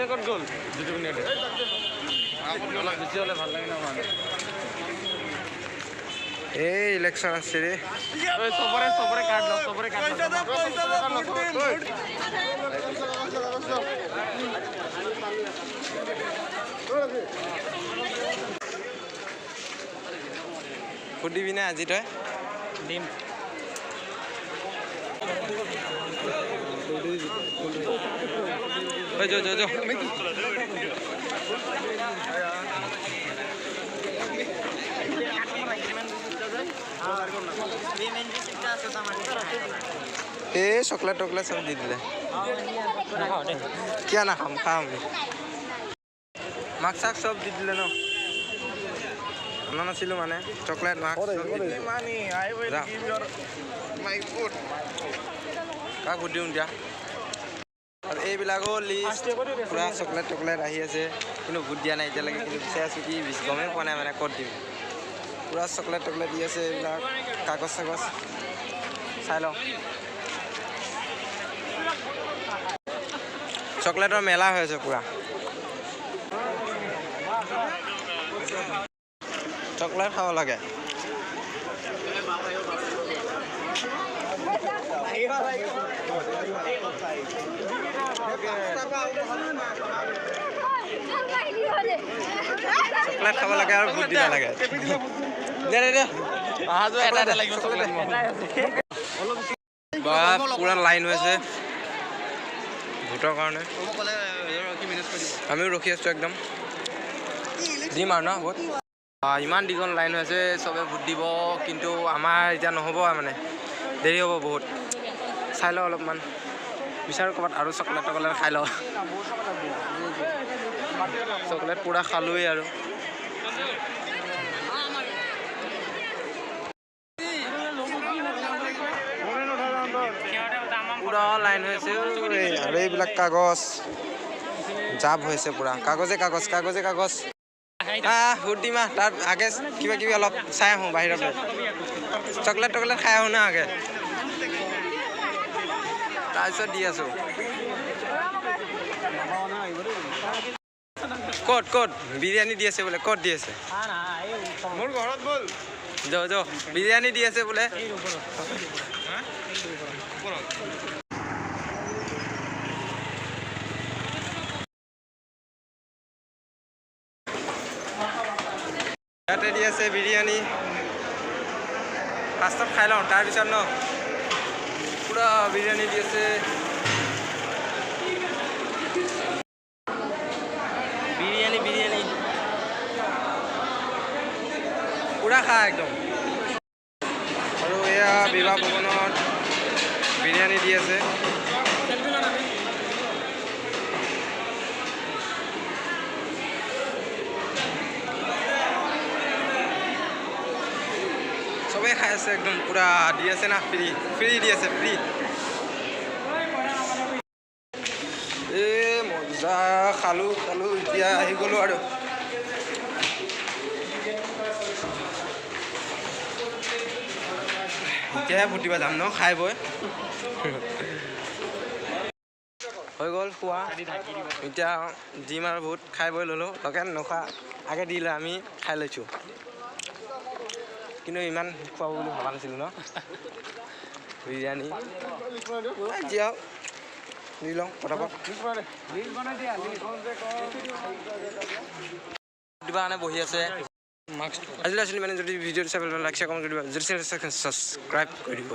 ক'ত গ'ল জ্যোতিমণিহঁতে বেছি হ'লে ভাল লাগে ন মানে এই ইলেকশ্যন আছে ৰে চবৰে কাৰ্ড লওক চবৰে কাৰ্ড ভোট দিবি নে আজি তই দিম যো এই চকলেট টকলেট চব দি দিলে কিয় নাখাম খাম মাক চাক চব দি দিলে ন অনা নাছিলোঁ মানে চকলেট মাক কাক ভোট দিওঁ এতিয়া আৰু এইবিলাকো লিষ্ট পূৰা চকলেট টকলেট আহি আছে কিন্তু ভোট দিয়া নাই এতিয়ালৈকে কিন্তু বিচাৰি আছোঁ কি গমেই পোৱা নাই মানে ক'ত দিম পূৰা চকলেট টকলেট দি আছে এইবিলাক কাগজ চাগজ চাই লওঁ চকলেটৰ মেলা হৈ আছে পূৰা চকলেট খাব লাগে চকলেট খাব লাগে আৰু ভোট দিব লাগে পুৰা লাইন হৈছে ভোটৰ কাৰণে আমিও ৰখি আছোঁ একদম দিম আৰু ন ভোট ইমান দীঘল লাইন হৈছে চবে ভোট দিব কিন্তু আমাৰ এতিয়া নহ'ব মানে দেৰি হ'ব বহুত চাই লওঁ অলপমান বিচাৰোঁ ক'ৰবাত আৰু চকলেট টকলেট খাই লওঁ চকলেট পূৰা খালোৱেই আৰু পূৰা লাইন হৈছে আৰু এইবিলাক কাগজ জাপ হৈছে পূৰা কাগজে কাগজ ভোট দিম তাৰ আগে কিবা কিবি অলপ চাই আহোঁ বাহিৰত চকলেট টকলেট খাই আহোঁ না আগে তাৰপিছত দি আছোঁ ক'ত বিৰিয়ানী দি আছে বোলে ক'ত দি আছে মোৰ ঘৰত ব'ল যো বিৰিয়ানী দি আছে বোলে ইয়াতে দি আছে বিৰিয়ানী ফাৰ্ষ্টত খাই লওঁ তাৰপিছত ন পূৰা বিৰিয়ানী দি আছে বিৰিয়ানী পূৰা খা একদম আৰু এয়া বিবাহ ভৱনত বিৰিয়ানী দি আছে চবেই খাই আছে একদম পূৰা দি আছে না ফ্ৰী দি আছে ফ্ৰী মজা খালোঁ এতিয়া আহি গ'লোঁ আৰু এতিয়াহে ভোট দিব যাম ন খাই বৈ হৈ গ'ল খোৱা এতিয়া দিম আৰু ভোট খাই বৈ ল'লোঁ লগে নোখোৱা আগে দিলে আমি খাই লৈছোঁ কিন্তু ইমান খুৱাব বুলি ভবা নাছিলোঁ ন বিৰিয়ানী এতিয়া দি লওঁ পটাপট দিবা কাৰণে বহি আছে আজিলৈ আছিলোঁ মানে যদি ভিডিঅ'টো চাই লাইক কমেণ্ট কৰি দিবা যদি ছাবস্ক্ৰাইব কৰি দিব